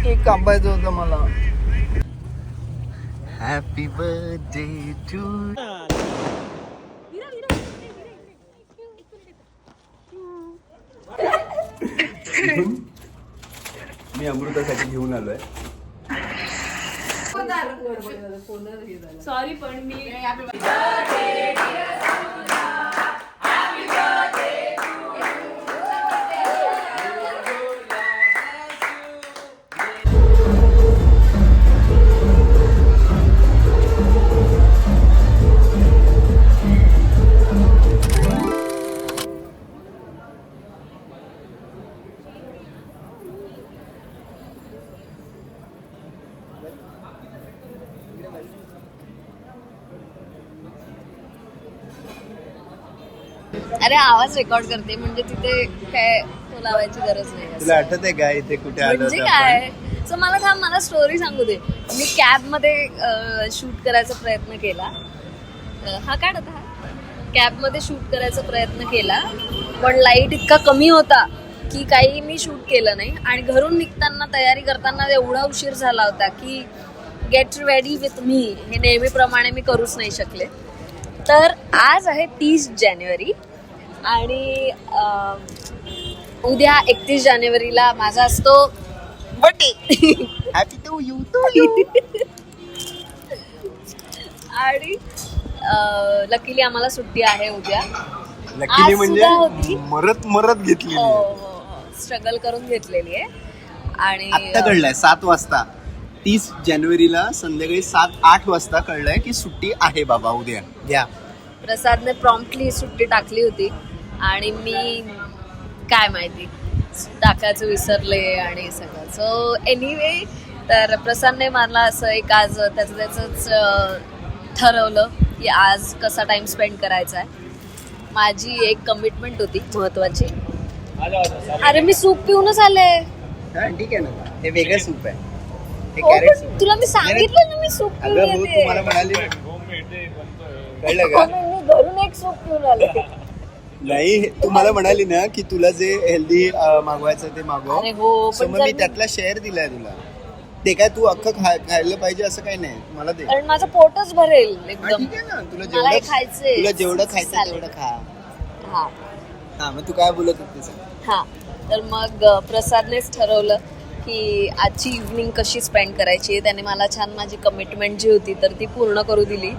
Cake कापायचं होतं मला. Happy birthday to. मी अमृतासाठी घेऊन आलोय. सॉरी पण मी अरे आवाज रेकॉर्ड करते म्हणजे तिथे काय लावायची गरज नाही. तुला आठवत आहे का इथे कुठे आलो म्हणजे होतो काय सो मला स्टोरी सांगू दे. मी कॅब मध्ये शूट करायचा प्रयत्न केला. हा काढ होता कॅब मध्ये शूट करायचा प्रयत्न केला पण लाईट इतका कमी होता की काही मी शूट केलं नाही. आणि घरून निघताना तयारी करताना एवढा उशीर झाला होता की गेट रेडी विथ मी हे नेहमीप्रमाणे मी करूच नाही शकले. तर आज आहे 30 जानेवारी आणि उद्या 31 जानेवारीला माझा असतो birthday. Happy to you to you. आणि लकीली आम्हाला सुट्टी आहे उद्या. लकीली आज म्हणजे सुद्धा होती. मरत घेतली. स्ट्रगल करून घेतलेली आहे. आणि आत्ता कळलंय 7 वाजता 30 जानेवारीला संध्याकाळी 7-8 वाजता कळलंय की सुट्टी आहे बाबा उद्या. घ्या. प्रसादने प्रॉम्प्टली सुट्टी टाकली होती आणि मी काय माहिती टाकायचं विसरले आणि सगळं. सो एनिवे तर प्रसादने मला असं एक आज त्याचंच ठरवलं की आज कसा टाइम स्पेंड करायचा आहे. माझी एक कमिटमेंट होती महत्वाची. अरे मी सूप पिऊनच आले. ठीक आहे ना हे वेगळं सूप आहे. हे हो, कॅरेट पण सूप. तुला मी सांगितलं ना मी सूप पिऊन अगं हो येते. तू मला म्हणाली कळलं हो, का मी घरून एक सूप पिऊन आले. नाही तू मला म्हणाली ना की तुला जे हेल्दी मागवायचं ते मागव. अरे हो So पण मग मी जर त्यातला शेअर दिलाय तुला. ते काय तू अख्खं खायला पाहिजे असं काही नाही मला दे. कारण माझं पोटच भरेल हा, एकदम. ठीक आहे ना तुला मला हे जेवढं खायचंय. तुला जेवढं खायचं चालेल. तेवढं खा. हा हा मग तू काय बोलत होतीस? हा तर मग प्रसादनेच ठरवलं की आजची इव्हनिंग कशी स्पेंड करायची. त्याने मला छान माझी कमिटमेंट जी होती तर ती पूर्ण करू दिली.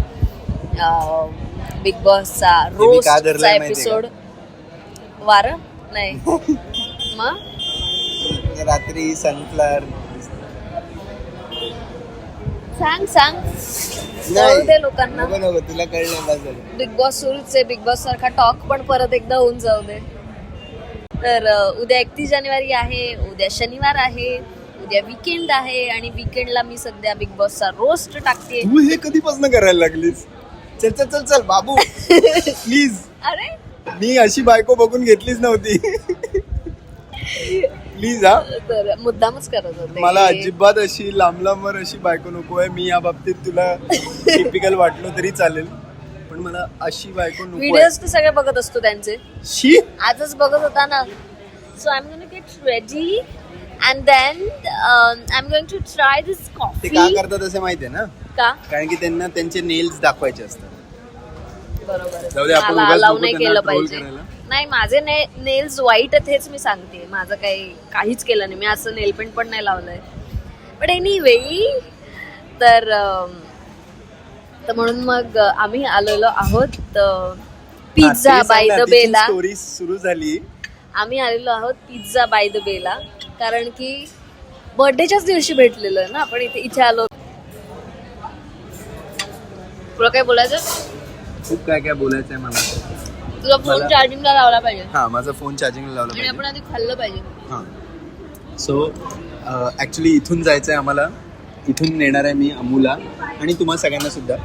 बिग बॉसचा मी का रोजचा धरलंय माहितीये एपिसोड वारं नाही मग रात्री सनफ्लावर सांग कळू दे लोकांना. नको तुला कळलं बस. बिग बॉस सुरूच आहे. बिग बॉस सारखा टॉक पण परत एकदा होऊन जाऊ दे. तर उद्या 31 जानेवारी आहे. उद्या शनिवार आहे. उद्या वीकेंड आहे आणि वीकेंडला मी सध्या बिग बॉसचा रोस्ट टाकते. तू हे कधीपासून करायला लागलीस? चल चल चल चल बाबू प्लीज. अरे मी अशी बायको बघून घेतलीच नव्हती. प्लीज हा. तर मुद्दामच करत होते. मला अजिबात अशी लांबवर अशी बायको नको आहे. मी या बाबतीत तुला टिपिकल वाटलो तरी चालेल पण मला अशी बायको नको आहे. व्हिडिओज तर सगळे बघत असतो त्यांचे. शी आजच बघत होता ना. So I am going to get ready and then I am going to try this ते कॉफी. का करतात असं माहितीये ना का कारण की त्यांना त्यांचे नेल्स दाखवायचे असतात. बरोबर जाऊ दे, आपण मला उगाच अलाव नको नाही त्यांना केलं troll पाहिजे. करायला. नाही माझे नेल्स व्हाईट आहेत हेच मी सांगते. माझं काहीच केलं नाही. मी असं नेल पेंट पण नाही लावलंय. बट एनिवे तर म्हणून मग आम्ही आलेलो आहोत pizza by the bella. Story सुरू झाली. आम्ही आलेलो आहोत पिझ्झा बाय द बेला कारण की बर्थडेच्याच दिवशी भेटलेलो आहे ना आपण. इथे आलो. तुला काय बोलायचं? खूप काय काय बोलायचंय मला. तुला फोन चार्जिंगला लावला पाहिजे हा माझा फोन चार्जिंगला लावला आणि आपण पाहिजे. आधी खाल्लं पाहिजे. हां सो ॲक्च्युली इथून जायचं आहे आम्हाला. इथून नेणार आहे मी अमूला आणि तुम्हा सगळ्यांना सुद्धा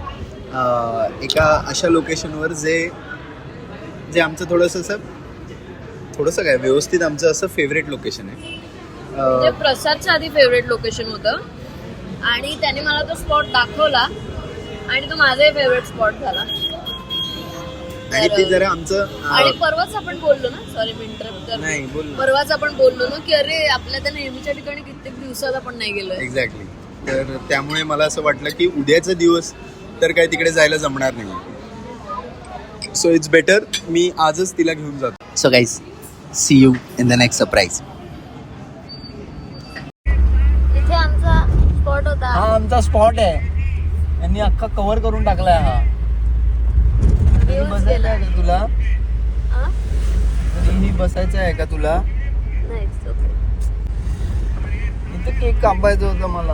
एका अशा लोकेशनवर जे आमचं थोडंसं काय व्यवस्थित आमचं असं फेवरेट लोकेशन आहे. म्हणजे प्रसादचं आधी फेवरेट लोकेशन होतं आणि त्याने मला तो स्पॉट दाखवला आणि तो माझाही फेवरेट स्पॉट झाला. आणि ते जरा आमचं आणि परवाच आपण बोललो ना, सॉरी मी इंटरप्ट करते. नाही बोल ना. परवाच आपण बोललो ना की अरे आपल्या त्या नेहमीच्या ठिकाणी कित्येक दिवसात आपण नाही गेलोय. एक्झॅक्टली. तर त्यामुळे मला असं वाटलं की उद्याचा दिवस तर काय तिकडे जायला जमणार नाही. सो इट्स बेटर मी आजच तिला घेऊन जातो. So guys, see you in the next surprise. इथे आमचा स्पॉट होता. हा आमचा स्पॉट आहे. यांनी अख्खा कव्हर करून टाकलाय हा. येऊन बसायचं गेला. आहे का तुला? हा? ही बसायचं आहे का तुला? नाही, it's okay. इथे केक कापायचं होतं मला.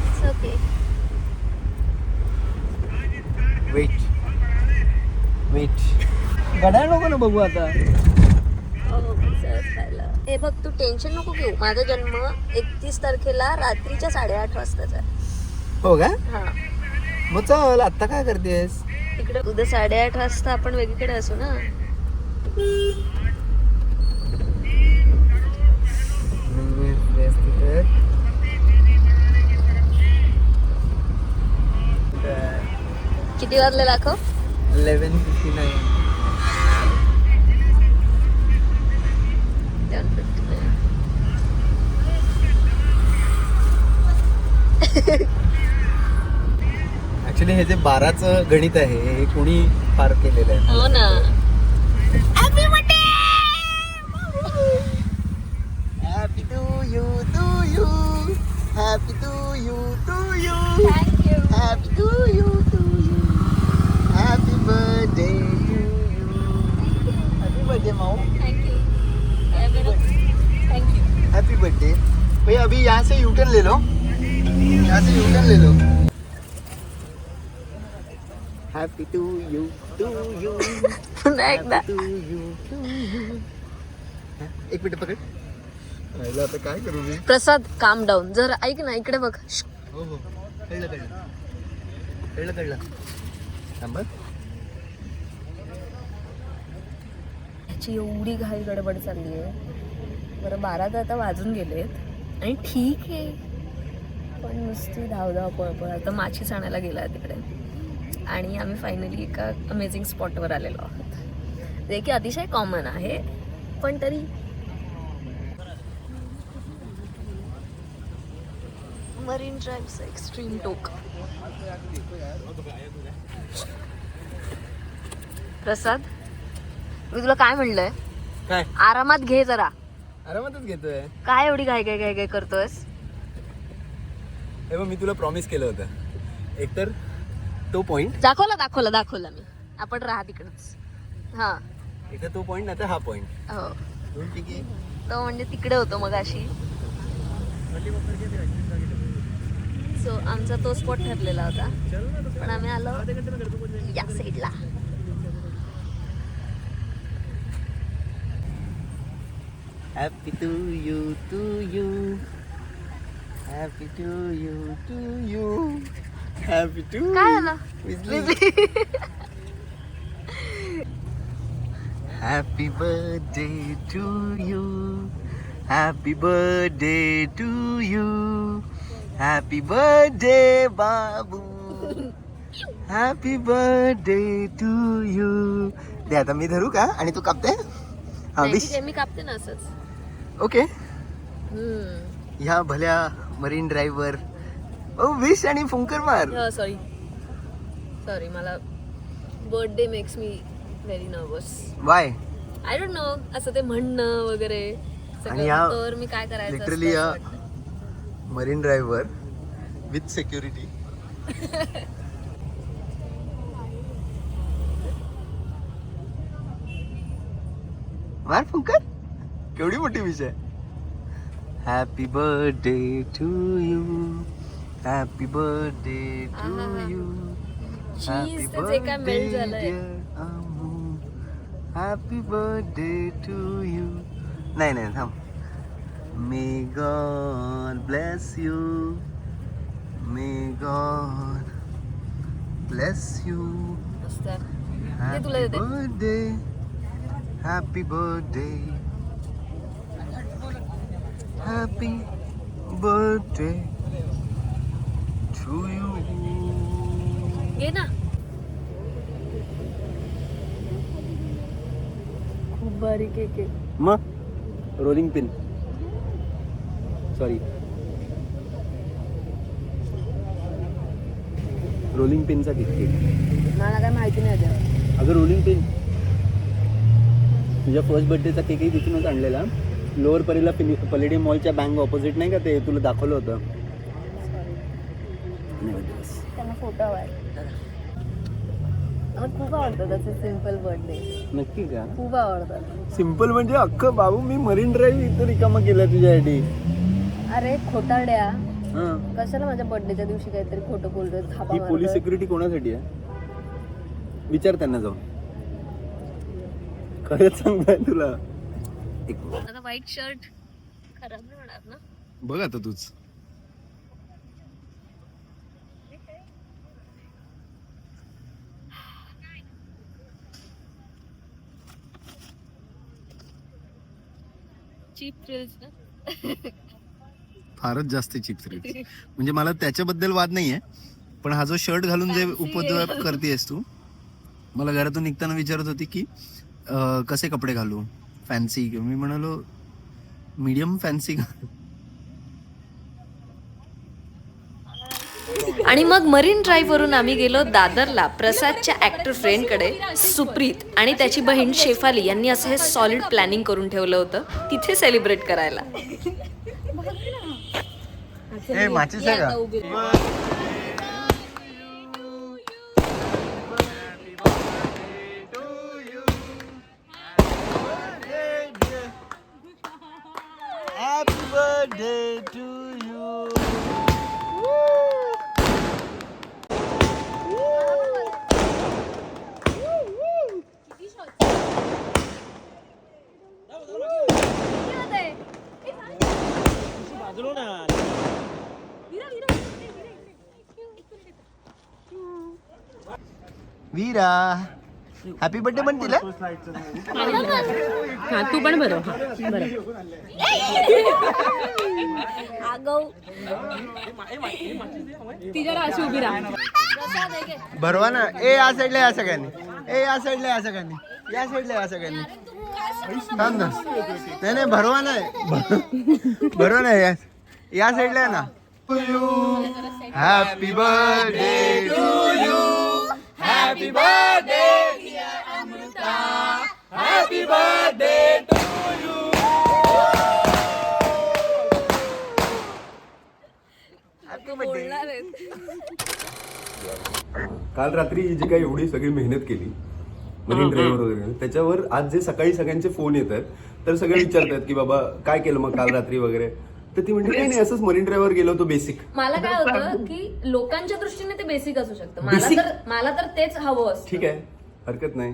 It's okay. वेट गडाय नको ना बघू आता. हो, सहज खायला. हे बघ तू टेन्शन नको घेऊ. माझा जन्म 31 तारखेला रात्रीच्या 8:30 वाजताचा आहे. हो का? हा, मग चल आता काय करतेस? तिकडे उद्या 8:30 वाजता आपण वेगळीकडे असू ना. किती वाजले दाखव? 11:59. 11:59. ऍक्च्युली हे जे 12चं गणित आहे हे कोणी फार केलेलं आहे. हो ना. Happy to you happy to you thank you. Happy to you happy birthday to you. Happy birthday माऊ. थँक्यू. थँक्यू. हैप्पी बर्थडे भैया. अभी यहाँ से यू टर्न ले लो. हैप्पी टू यू पुन्हा एकदा. एक मिनिट पकड. राहिलं आता काय करू मी. प्रसाद काम डाऊन. जर ऐक ना इकडे बघ. हो कळलं थांब. ह्याची एवढी घाई गडबड चालली आहे. बरं 12 तर आता वाजून गेलेत आणि ठीक आहे, पण नुसती धावधाव पळपळ. आता माचीच आणायला गेला तिकडे आणि आम्ही फायनली एका अमेझिंग स्पॉटवर आलेलो आहोत, जे की अतिशय कॉमन आहे पण तरी. मरीन ड्राईव्हचं एक्स्ट्रीम टोक. प्रसाद, मी तुला काय म्हणलंय? काय आरामात घे जरा. आरामातच घेतोय. काय एवढी घाई घाई घाई घाई करतोयस? हे बघ मी तुला प्रॉमिस केलं होतं. एकतर तो पॉइंट दाखवला मी. आपण राहा तिकडच. हा, एकतर तो पॉइंट नाही तर हा पॉइंट. हो, दोन ठीक आहे. तो म्हणजे तिकडे होतो मग अशी. सो आमचा तो स्पॉट ठरलेला होता, पण आम्ही आलो या साईडला. Happy to you happy to you happy to. काय झालं? Happy birthday to you happy birthday to you happy birthday बाबू हॅपी बर्थडे टू यू. दे आता मी धरू का आणि तू कापते? हा नाही, विश. ठीक आहे, मी कापते ना असंच. ओके. ह्या भल्या मरीन ड्राईव्हवर विश आणि फुंकर मार. सॉरी मला birthday makes me very nervous. Y? I don't know, असं ते म्हणणं वगैरे आणि या तर मी काय करायचं लिटरली या मरीन ड्राईव्हवर विथ सिक्युरिटी. मार फुंकर. केवढी मोठी विश आहे. Happy birthday to you happy birthday to you cheese जे काय मेल्ट झालंय. Happy birthday to you. नाही थांब. May God bless you may God bless you. ते तुला हॅपी देते. Birthday happy birthday happy birthday to you. घे ना. बारीक केक आहे. मग रोलिंग पिन, सॉरी रोलिंग पिनचा केक. मला काय माहिती नाही त्या. अगं रोलिंग पिन तुझ्या फर्स्ट बर्थडेचा केकही तिथूनच आणलेला. लोअर परीला पलेडियम मॉलच्या बँक ऑपोजिट नाही का, ते तुला दाखवलं होतं. त्यांना फोटो हवाय. मला खूप आवडतं त्याचे सिम्पल बर्थडे. नक्की का? खूप आवडतात. सिम्पल म्हणजे अख्खं बाबू मी मरीन ड्राईव्ह इथं रिकामा केला तुझ्यासाठी. अरे खोटारड्या, हां, कशाला माझ्या बर्थडेच्या दिवशी काहीतरी खोटं बोलतोय. थापा ही पोलीस मारतोय. सिक्युरिटी कोणासाठी आहे विचार त्यांना जाऊन. खरंच सांगताय तुला. आता व्हाईट शर्ट खराब नाही होणार ना? बघ आता तूच. चीप थ्रिल्स ना. फारच जास्त चिप थ्रिल्स. म्हणजे मला त्याच्याबद्दल वाद नाहीये, पण हा जो शर्ट घालून जे उपद्व्याप करतेस तू, मला घरातून निघताना विचारत होती की कसे कपडे घालू, फॅन्सी. मी म्हणालो मीडियम फॅन्सी. आणि मग मरीन ड्राईव्ह वरून आम्ही गेलो दादरला प्रसादच्या ऍक्टर फ्रेंडकडे सुप्रीत आणि त्याची बहीण शेफाली यांनी असं हे सॉलिड प्लॅनिंग करून ठेवलं होतं तिथे सेलिब्रेट करायला. माचीस आहे का? Happy birthday to you. Veera happy birthday पण तिला. तू पण बरं तिच्याला अशी उभी राहा. भरवा ना. ए या साईडला या सगळ्यांनी. ए या साईडला या सगळ्यांनी. या साईडला या सगळ्यांनी. थांब ना. नाही नाही भरवा नाही. भरवा नाही. या साईडला आहे ना. Happy birthday to you. Happy birthday Amruta. Happy birthday to you. काल रात्री जी काही एवढी सगळी मेहनत केली मरीन ड्राईव्हर वगैरे, त्याच्यावर आज जे सकाळी सगळ्यांचे फोन येत आहेत, तर सगळे विचारतात की बाबा काय केलं मग काल रात्री वगैरे. तर ती म्हणते नाही असंच मरीन ड्राईव्हवर गेलो होतो बेसिक. मला काय होतं की लोकांच्या दृष्टीने ते बेसिक असू शकतं. मला तर तेच हवं असतं. ठीक आहे, हरकत नाही.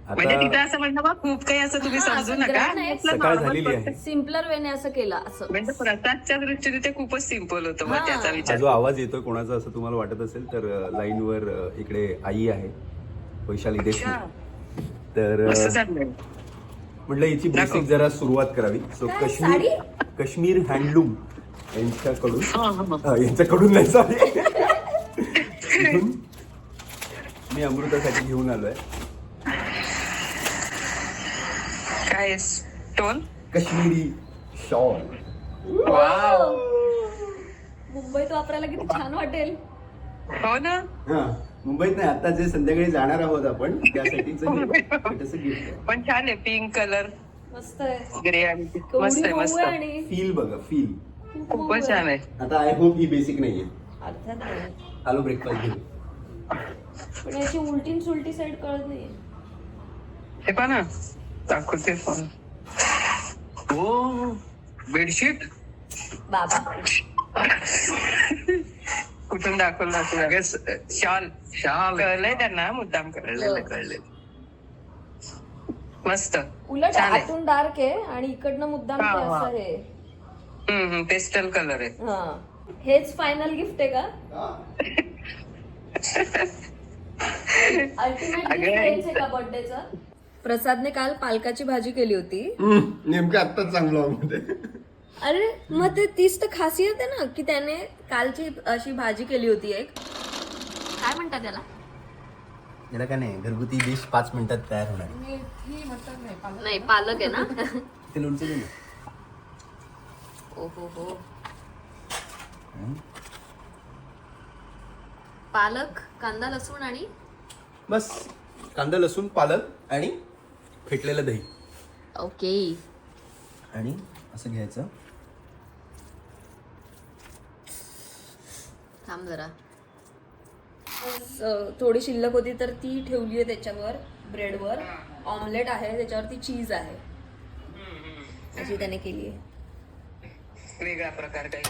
म्हणजे तिथं असं म्हणणं बा खूप काही असं तुम्ही समजू नका. सकाळ झालेली आहे. सिम्पलर वेने असं केलं असं. म्हणजे प्रसादच्या दृष्टीने ते खूपच सिम्पल होतं. मग त्याचा हा विचार जो आवाज येतोय कोणाचा असं तुम्हाला वाटत असेल तर लाईनवर इकडे आई आहे वैशाली देशमुख. तर मस्त झालंय. म्हटलं हिची बेसिक जरा सुरुवात करावी. सो काश्मीर हँडलूम यांच्याकडून नाही सॉरी मी अमृतासाठी घेऊन आलोय काय स्टोन काश्मीरी शॉल. मुंबईत वापरायला किती छान वाटेल. हो ना. हा मुंबईत नाही, आता जे संध्याकाळी जाणार आहोत आपण त्यासाठीच गिफ्ट आहे. पण छान आहे. पिंक कलर मस्त आहे. ग्रे आणि मस्त आहे. मस्त आणि फील बघा फील खूपच छान आहे. आता आय होप ही बेसिक नाहीये. अर्थात नाही. आलो ब्रेकफास्ट घेऊन. पण याची उलटी सुलटी साईड कळत नाहीये. हे पहा ना दाखवते फोन. हो बेडशीट बाबा कुठून दाखवलं शॉल. कळलंय त्यांना मुद्दाम कळलंय. मस्त उलट छान आहे. आतून डार्क आहे आणि इकडनं मुद्दाम ते असं आहे. पेस्टल कलर आहे. हा हेच फायनल गिफ्ट आहे का? अल्टिमेट गिफ्ट हेच आहे का बर्थडेचं? प्रसादने काल पालकाची भाजी केली होती. नेमकं आत्ताच चांगलं. अरे मग ते तीच तर खासियत आहे ना की त्याने कालची अशी भाजी केली होती एक. काय म्हणतात त्याला? याला काय नाही, घरगुती डिश 5 मिनिटात तयार होणार. नाही पालक आहे ना. ते लोणचं दे ना. ओ हो. पालक, कांदा, लसूण आणि बस कांदा लसूण पालक आणि फेटलेलं दही ओके. आणि असं घ्यायचं. थांब जरा. थोडी शिल्लक होती तर ती ठेवली आहे त्याच्यावर ब्रेडवर. ऑमलेट आहे, त्याच्यावरती चीज आहे, अशी त्याने केली आहे. वेगळा प्रकार काही.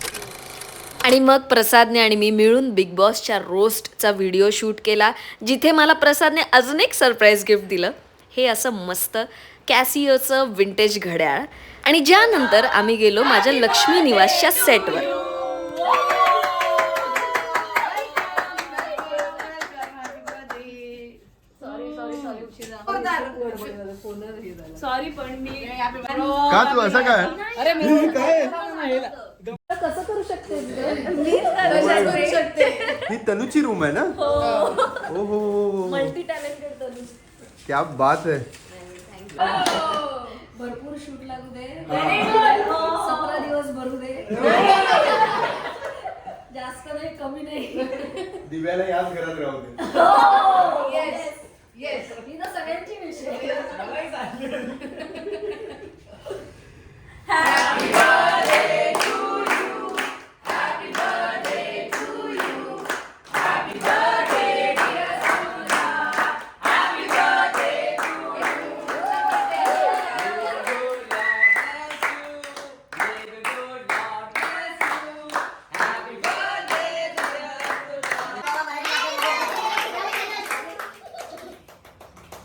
आणि मग प्रसादने आणि मी मिळून बिग बॉसच्या रोस्टचा व्हिडिओ शूट केला, जिथे मला प्रसादने अजून एक सरप्राईज गिफ्ट दिलं. हे असं मस्त कॅसिओचं विंटेज घड्याळ. आणि ज्यानंतर आम्ही गेलो माझ्या लक्ष्मी निवासच्या सेटवर. सॉरी पण मी का तू असं काय? कसं करू शकते ही तनुची रूम आहे ना? ओ हो, मल्टी टॅलेंटेड तनु. क्या बात है. भरपूर शूट लागू दे, 17 दिवस भरू दे, जास्त नाही कमी नाही. दिव्याला याच घरात राहू दे. ही ना सगळ्यांची विषय.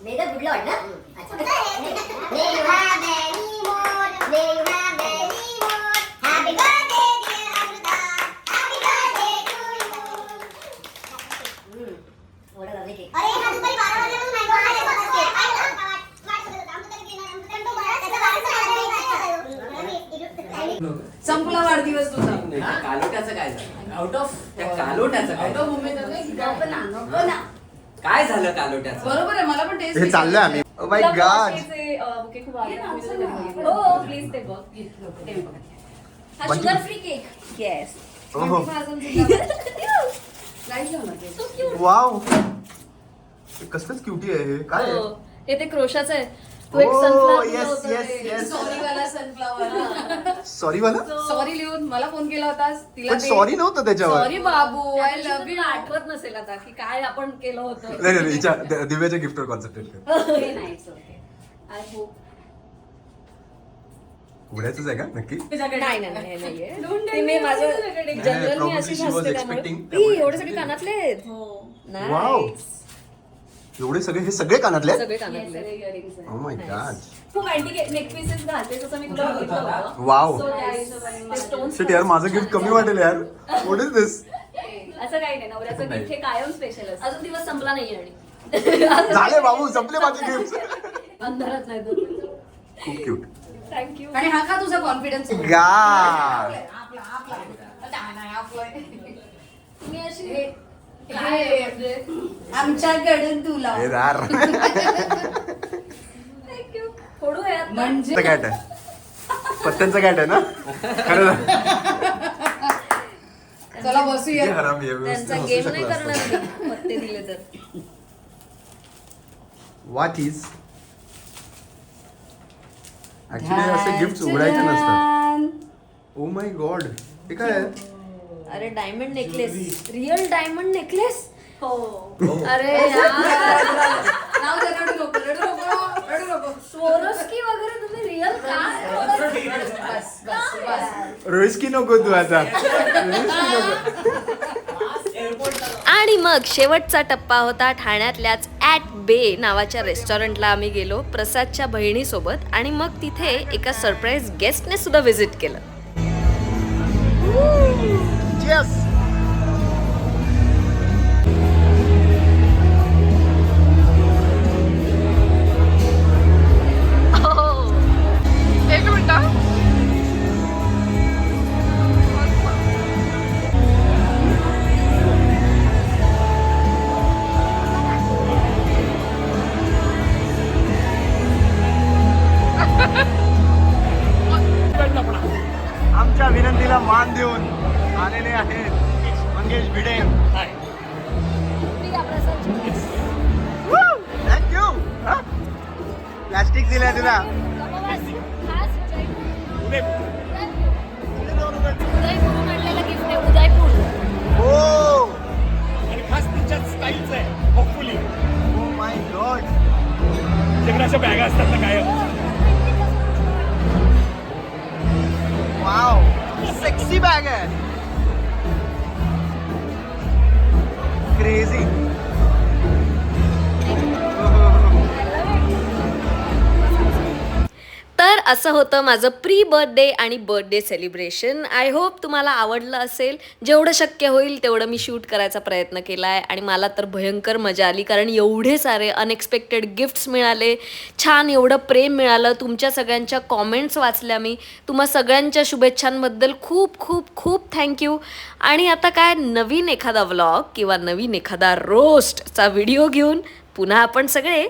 May the good Lord, na? May you have many more. May you have many more. Happy birthday, dear Amrita. Happy birthday to you. What a lovely cake. अरे हा दुपारी 12 वाजल्यापासून मँगो आहे स्वतःच केक. काय ना? वाट बघत अमृताने केला. अमृताने तो बराच त्याचा वारसा संपला वाढदिवस तुझा. कालोट्याचं काय झालं? आउट ऑफ त्या कालोट्याचं काय झालं? काय झालं कालोट्याचं? बरोबर आहे, मला पण टेस्ट हे चाललंय आम्ही. Oh my God. हो प्लीज ते बघ. हा शुगर फ्री केक. येस. ओहो. हो. वाव. कसलंच क्युटी आहे हे. काय आहे? हे ते क्रोशाचं आहे. तू एक Oh, सनफ्लावर yes, होतं yes, ते. yes. सॉरी वाला सनफ्लावर. सॉरी वाला? सॉरी लिहून मला फोन केला होतास तिला. पण सॉरी नव्हतं त्याच्यावर. सॉरी बाबू, आय त्यादिवशी लव्ह तुला यू. आठवत नसेल आता की काय आपण केलं होतं. नाही नाही दिव्याच्या गिफ्टवर कॉन्सन्ट्रेट कर. I hope. उघड्याचंच आहे का नक्की? नाही नाहीये. ते मी माझं जनरल मी probably अशी she was हसते त्यामुळे. expecting. एवढे सगळे कानातले आहेत. वाव. एवढे सगळे हे सगळे कानातले आहेत? सगळे कानातले. Oh my God. खूप अँटिक नेक पीसेस घालते तसं मी तुला बघितलं होतं. वाव. So त्या हिशोबाने ते stones शिट यार माझं गिफ्ट कमी वाटेल यार. व्हॉट इज दिस? असं काही नाही. नवऱ्याचं गिफ्ट हे कायम स्पेशल असतं. अजून दिवस संपला नाही आणि झाले बाबू संपले माझे गिफ्ट. अंधारात नाही खूप क्यूट. थँक्यू. आणि हा का तुझा कॉन्फिडन्स? गाड. तुम्ही अशी आमच्याकडून तुला हे दार. थँक्यू. फोडू आहे आता. म्हणजे कॅट आहे. पत्त्यांचा कॅट आहे ना? खरं चला बसूया. हरामी आहे. त्यांचा हसू गेम नाही शकला करणार असता. मी, पत्ते दिले तर. What is? ऍक्च्युली असे गिफ्ट उघडायचे नसतात. Oh my God. हे काय आहे? अरे diamond necklace. Real diamond necklace. हो. अरे यार. नाव दे, रडू नको, रडू नको, रडू नको. स्वोरोस्की वगैरे तुम्ही रिअल काय बस बस बस. रोहिस्की नको तू आता. आणि मग शेवटचा टप्पा होता ठाण्यातल्याच ॲट बे नावाच्या रेस्टॉरंटला आम्ही गेलो प्रसादच्या बहिणीसोबत. आणि मग तिथे एका सरप्राईज गेस्टने सुद्धा व्हिजिट केलं. Yes. एक मिनिट. संक्रांतीला मान देऊन आलेले आहेत मंगेश भिडे. थँक्यू. प्लास्टिक दिल्या तुला. उदयपूर म्हणलेलं गिफ्ट आहे. उदयपूर. हो. आणि खास तिच्याच स्टाईलचं आहे होपफुली. Oh my God. तिकडे अशा बॅगा असतात ना काय. वाव, सेक्सी बॅग आहे. क्रेझी. तर असं होतं माझं प्री बर्थडे आणि बर्थडे सेलिब्रेशन. आय होप तुम्हाला आवडलं असेल. जेवढं शक्य होईल तेवढं मी शूट करायचा प्रयत्न केला आहे आणि मला तर भयंकर मजा आली, कारण एवढे सारे अनएक्सपेक्टेड गिफ्ट्स मिळाले, छान एवढं प्रेम मिळालं, तुमच्या सगळ्यांच्या कॉमेंट्स वाचल्या मी. तुम्हा सगळ्यांच्या शुभेच्छांबद्दल खूप खूप खूप थँक्यू. आणि आता काय, नवीन एखादा व्लॉग किंवा नवीन एखादा रोस्टचा व्हिडिओ घेऊन पुन्हा आपण सगळे